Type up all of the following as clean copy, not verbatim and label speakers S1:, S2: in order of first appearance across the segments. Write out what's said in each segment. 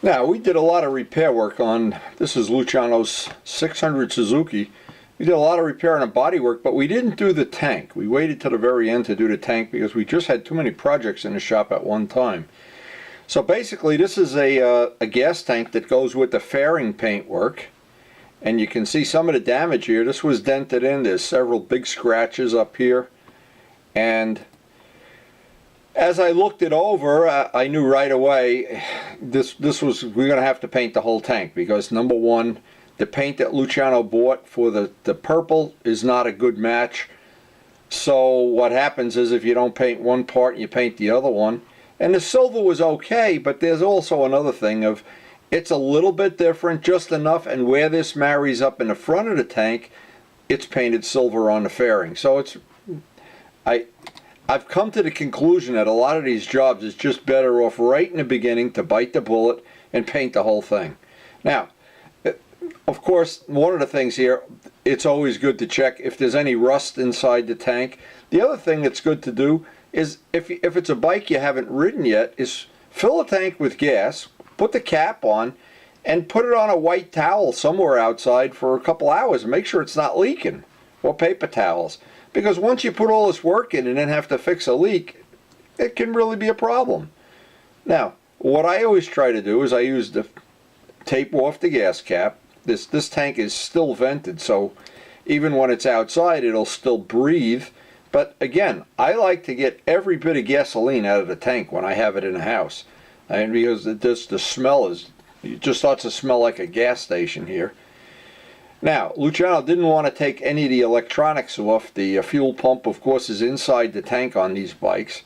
S1: Now, we did a lot of repair work on, this is Luciano's 600 Suzuki. We did a lot of repair on the bodywork, but we didn't do the tank. We waited till the very end to do the tank because we just had too many projects in the shop at one time. So basically, this is a gas tank that goes with the fairing paintwork. And you can see some of the damage here. This was dented in. There's several big scratches up here. And as I looked it over, I knew right away we're going to have to paint the whole tank, because number one, the paint that Luciano bought for the purple is not a good match. So what happens is, if you don't paint one part, you paint the other one. And the silver was okay, but there's also another thing of, it's a little bit different, just enough, and where this marries up in the front of the tank, it's painted silver on the fairing. So I've come to the conclusion that a lot of these jobs is just better off right in the beginning to bite the bullet and paint the whole thing. Now, of course, one of the things here, it's always good to check if there's any rust inside the tank. The other thing that's good to do is, if it's a bike you haven't ridden yet, is fill a tank with gas, put the cap on, and put it on a white towel somewhere outside for a couple hours and make sure it's not leaking, or paper towels. Because once you put all this work in and then have to fix a leak, it can really be a problem. Now, what I always try to do is I use the tape off the gas cap. This tank is still vented, so even when it's outside, it'll still breathe. But again, I like to get every bit of gasoline out of the tank when I have it in the house. And because the smell it just starts to smell like a gas station here. Now, Luciano didn't want to take any of the electronics off. The fuel pump, of course, is inside the tank on these bikes.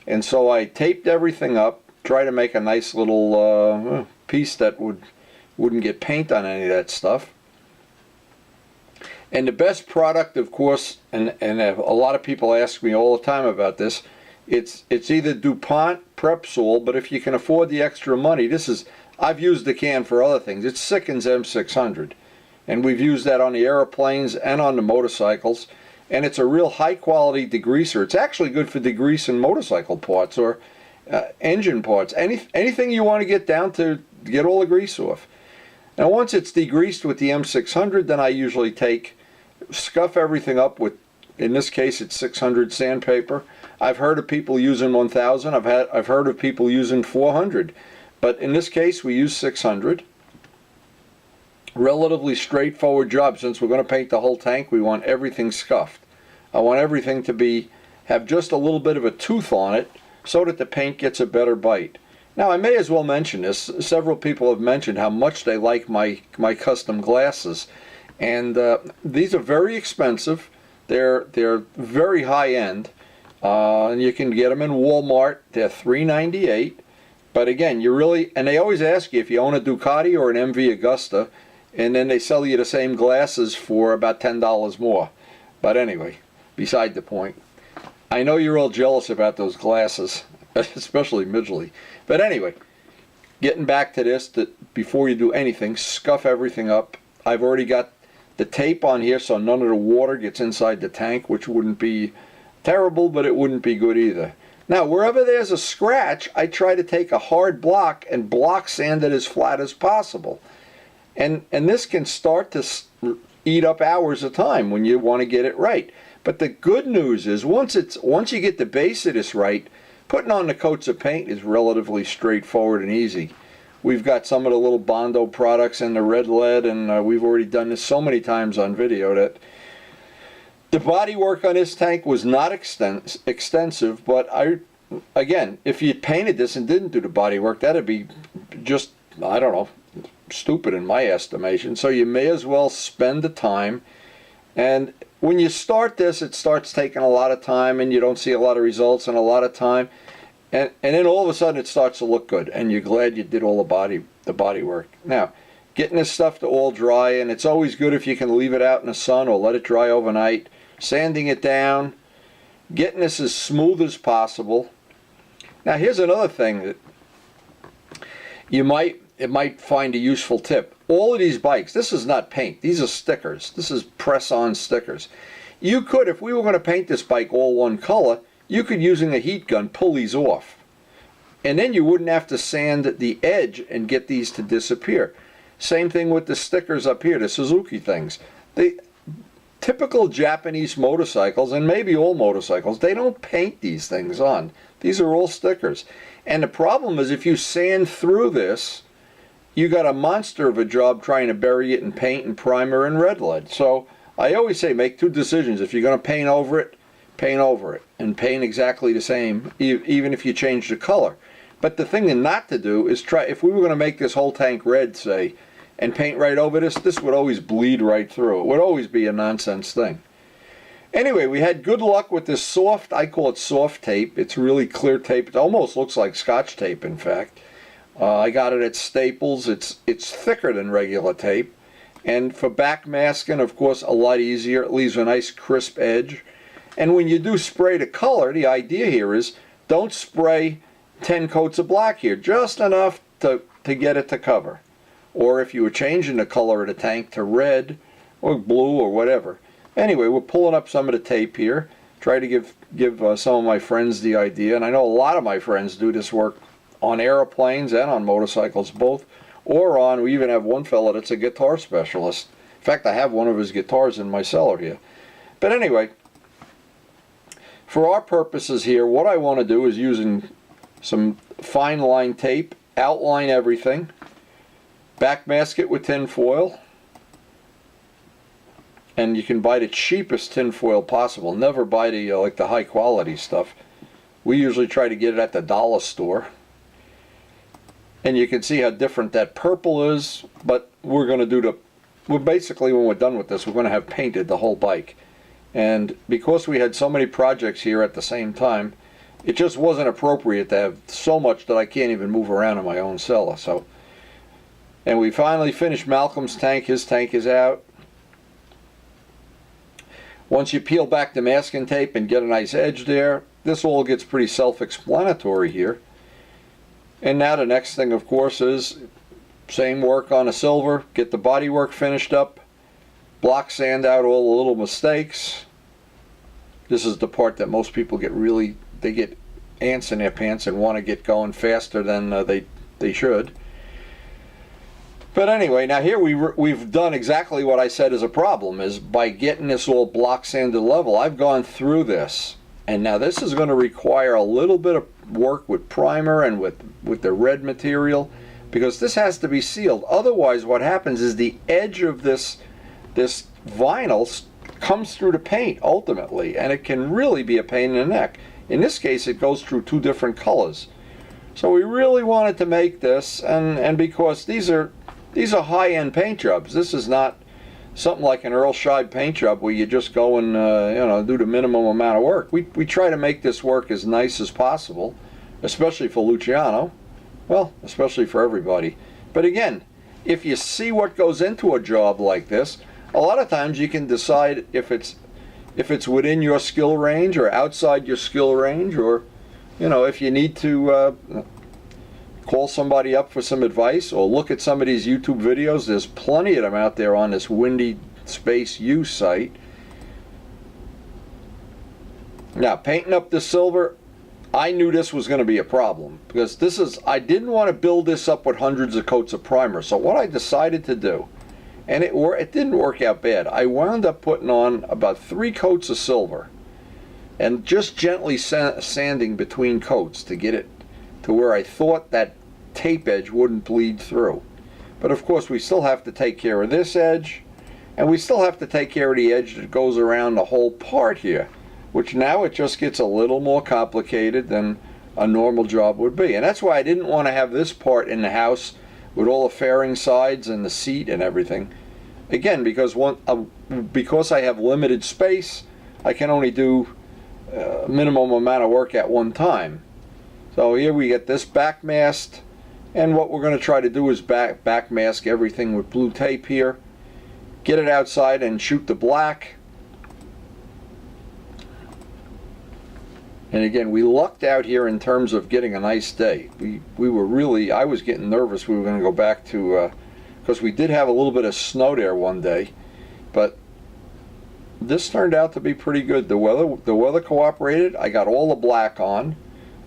S1: And so I taped everything up, try to make a nice little piece that wouldn't get paint on any of that stuff. And the best product, of course, and a lot of people ask me all the time about this, it's either DuPont Prepsol, but if you can afford the extra money, I've used the can for other things. It's Sikkens M600. And we've used that on the airplanes and on the motorcycles. And it's a real high quality degreaser. It's actually good for degreasing motorcycle parts or engine parts. Anything you want to get down to get all the grease off. Now once it's degreased with the M600, then I usually scuff everything up with, in this case it's 600 sandpaper. I've heard of people using 1000. I've heard of people using 400. But in this case we use 600. Relatively straightforward job. Since we're going to paint the whole tank, we want everything scuffed. I want everything to have just a little bit of a tooth on it so that the paint gets a better bite. Now I may as well mention this. Several people have mentioned how much they like my custom glasses, and these are very expensive. They're very high end, and you can get them in Walmart. They're $3.98. But again, and they always ask you if you own a Ducati or an MV Agusta. And then they sell you the same glasses for about $10 more. But anyway, beside the point. I know you're all jealous about those glasses, especially Midgley. But anyway, getting back to this, that before you do anything, scuff everything up. I've already got the tape on here so none of the water gets inside the tank, which wouldn't be terrible, but it wouldn't be good either. Now, wherever there's a scratch, I try to take a hard block and block sand it as flat as possible. And this can start to eat up hours of time when you want to get it right. But the good news is once you get the base of this right, putting on the coats of paint is relatively straightforward and easy. We've got some of the little Bondo products and the red lead, and we've already done this so many times on video that the body work on this tank was not extensive. But again, if you painted this and didn't do the body work, that'd be just, I don't know, stupid in my estimation. So you may as well spend the time. And when you start this, it starts taking a lot of time and you don't see a lot of results in a lot of time, and then all of a sudden it starts to look good and you're glad you did all the body work. Now, getting this stuff to all dry, and it's always good if you can leave it out in the sun or let it dry overnight, sanding it down, getting this as smooth as possible. Now here's another thing that it might find a useful tip. All of these bikes, this is not paint, these are stickers. This is press-on stickers. You could, if we were going to paint this bike all one color, you could, using a heat gun, pull these off. And then you wouldn't have to sand the edge and get these to disappear. Same thing with the stickers up here, the Suzuki things. The typical Japanese motorcycles, and maybe all motorcycles, they don't paint these things on. These are all stickers. And the problem is if you sand through this, you got a monster of a job trying to bury it in paint and primer and red lead. So I always say make two decisions. If you're going to paint over it, and paint exactly the same, even if you change the color. But the thing not to do is try, if we were going to make this whole tank red, say, and paint right over this would always bleed right through. It would always be a nonsense thing. Anyway, we had good luck with this soft, I call it soft tape. It's really clear tape. It almost looks like Scotch tape, in fact. I got it at Staples. It's thicker than regular tape. And for back masking, of course, a lot easier. It leaves a nice crisp edge. And when you do spray the color, the idea here is don't spray 10 coats of black here. Just enough to get it to cover. Or if you were changing the color of the tank to red or blue or whatever. Anyway, we're pulling up some of the tape here. Try to give some of my friends the idea. And I know a lot of my friends do this work on airplanes and on motorcycles both. Or on, we even have one fellow that's a guitar specialist. In fact, I have one of his guitars in my cellar here. But anyway, for our purposes here, what I want to do is using some fine line tape, outline everything, backmask it with tin foil, and you can buy the cheapest tin foil possible. Never buy the like the high quality stuff. We usually try to get it at the dollar store. And you can see how different that purple is, but we're going to do we're basically, when we're done with this, we're going to have painted the whole bike. And because we had so many projects here at the same time, it just wasn't appropriate to have so much that I can't even move around in my own cellar. So, and we finally finished Malcolm's tank. His tank is out. Once you peel back the masking tape and get a nice edge there, this all gets pretty self-explanatory here. And now the next thing, of course, is same work on a silver, get the body work finished up, block sand out all the little mistakes. This is the part that most people they get ants in their pants and want to get going faster than they should. But anyway, now here we've done exactly what I said is a problem, is by getting this all block sanded level. I've gone through this, and now this is going to require a little bit of work with primer and with the red material, because this has to be sealed. Otherwise, what happens is the edge of this vinyl comes through the paint ultimately, and it can really be a pain in the neck. In this case, it goes through two different colors. So we really wanted to make this, and because these are high-end paint jobs. This is not something like an Earl Scheib paint job where you just go and do the minimum amount of work. We try to make this work as nice as possible, especially for Luciano. Well, especially for everybody. But again, if you see what goes into a job like this, a lot of times you can decide if it's within your skill range or outside your skill range, or if you need to call somebody up for some advice or look at some of these YouTube videos. There's plenty of them out there on this Windy Space U site. Now, painting up the silver, I knew this was going to be a problem, because I didn't want to build this up with hundreds of coats of primer. So what I decided to do, and it didn't work out bad, I wound up putting on about 3 coats of silver and just gently sanding between coats to get it to where I thought that tape edge wouldn't bleed through. But of course we still have to take care of this edge, and we still have to take care of the edge that goes around the whole part here, which now it just gets a little more complicated than a normal job would be. And that's why I didn't want to have this part in the house with all the fairing sides and the seat and everything. Again, because I have limited space, I can only do a minimum amount of work at one time. So here we get this backmasked, and what we're going to try to do is backmask everything with blue tape here, get it outside and shoot the black. And again, we lucked out here in terms of getting a nice day. I was getting nervous we were going to go back to, because we did have a little bit of snow there one day, but this turned out to be pretty good. The weather cooperated. I got all the black on.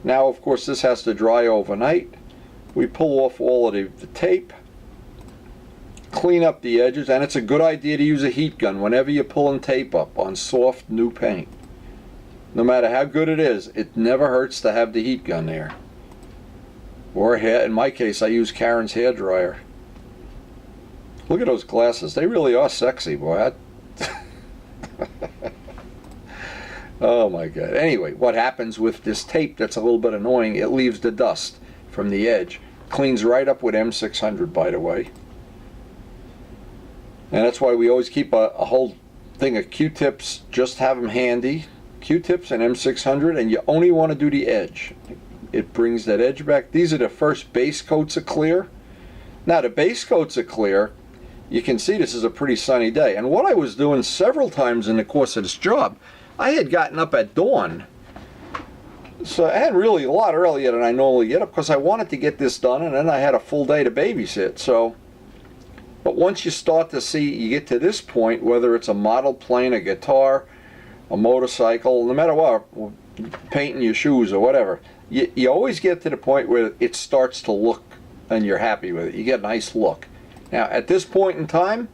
S1: Now, of course, this has to dry overnight. We pull off all of the tape, clean up the edges, and it's a good idea to use a heat gun whenever you're pulling tape up on soft new paint. No matter how good it is, it never hurts to have the heat gun there. Or hair, in my case, I use Karen's hair dryer. Look at those glasses. They really are sexy, boy. Oh my God. Anyway, what happens with this tape that's a little bit annoying, it leaves the dust from the edge. Cleans right up with M600, by the way. And that's why we always keep a whole thing of Q-tips. Just have them handy. Q-tips and M600, and you only want to do the edge. It brings that edge back. These are the first base coats of clear. Now the base coats of clear, you can see this is a pretty sunny day. And what I was doing several times in the course of this job, I had gotten up at dawn. So I had really a lot earlier than I normally get up because I wanted to get this done, and then I had a full day to babysit. So, but once you start to see, you get to this point, whether it's a model plane, a guitar, a motorcycle, no matter what, painting your shoes or whatever, you always get to the point where it starts to look and you're happy with it. You get a nice look. Now, at this point in time,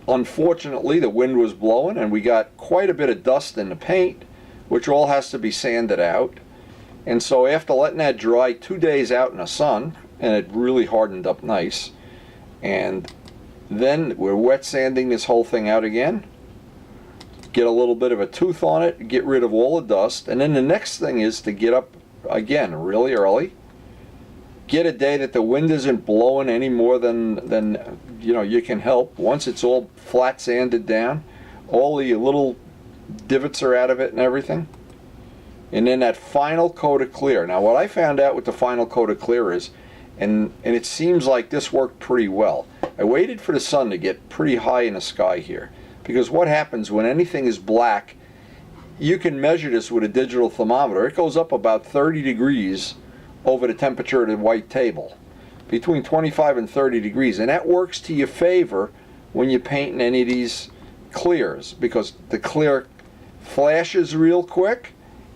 S1: unfortunately, the wind was blowing and we got quite a bit of dust in the paint, which all has to be sanded out. And so after letting that dry 2 days out in the sun, and it really hardened up nice, and then we're wet sanding this whole thing out again, get a little bit of a tooth on it, get rid of all the dust, and then the next thing is to get up again really early, get a day that the wind isn't blowing any more than you can help. Once it's all flat sanded down, all the little divots are out of it and everything, and then that final coat of clear. Now what I found out with the final coat of clear is, and it seems like this worked pretty well, I waited for the sun to get pretty high in the sky here, because what happens when anything is black, you can measure this with a digital thermometer. It goes up about 30 degrees over the temperature of the white table, between 25 and 30 degrees, and that works to your favor when you're painting any of these clears, because the clear flashes real quick,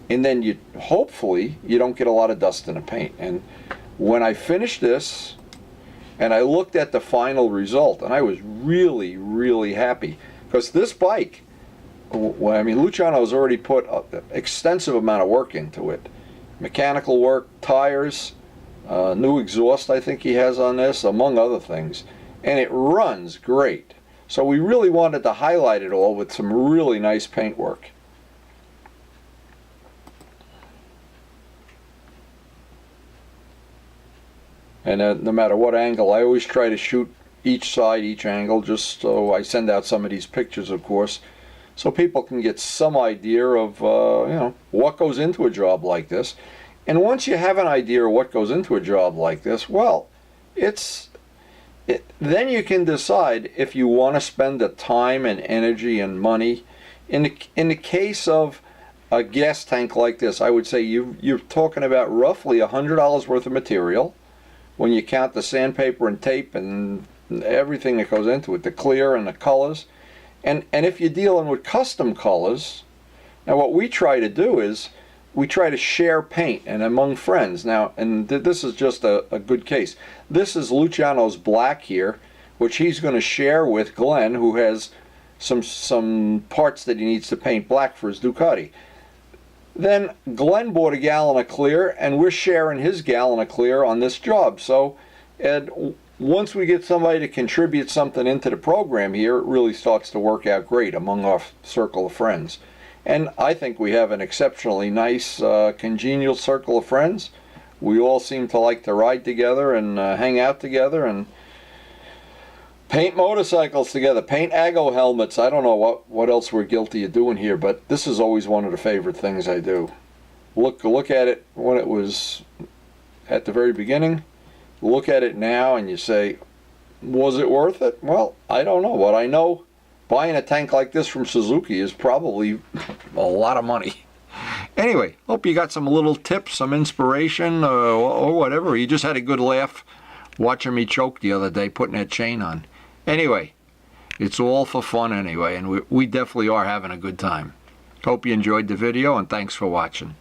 S1: and then hopefully you don't get a lot of dust in the paint. And when I finished this and I looked at the final result, and I was really, really happy, because this bike, Luciano's already put an extensive amount of work into it. Mechanical work, tires, new exhaust I think he has on this, among other things, and it runs great. So we really wanted to highlight it all with some really nice paint work. And no matter what angle, I always try to shoot each side, each angle, just so I send out some of these pictures, of course, so people can get some idea of what goes into a job like this. And once you have an idea of what goes into a job like this, well, then you can decide if you want to spend the time and energy and money. In the case of a gas tank like this, I would say you're talking about roughly $100 worth of material when you count the sandpaper and tape and everything that goes into it, the clear and the colors. And if you're dealing with custom colors, now what we try to do is we try to share paint and among friends. Now, and this is just a good case. This is Luciano's black here, which he's going to share with Glenn, who has some parts that he needs to paint black for his Ducati. Then Glenn bought a gallon of clear, and we're sharing his gallon of clear on this job. So, and once we get somebody to contribute something into the program here, it really starts to work out great among our circle of friends. And I think we have an exceptionally nice, congenial circle of friends. We all seem to like to ride together and hang out together and paint motorcycles together, paint Aggo helmets. I don't know what else we're guilty of doing here, but this is always one of the favorite things I do. Look at it when it was at the very beginning. Look at it now and you say, was it worth it? Well, I don't know. What I know, buying a tank like this from Suzuki is probably a lot of money. Anyway, hope you got some little tips, some inspiration, or whatever. You just had a good laugh watching me choke the other day putting that chain on. Anyway, it's all for fun anyway, and we definitely are having a good time. Hope you enjoyed the video, and thanks for watching.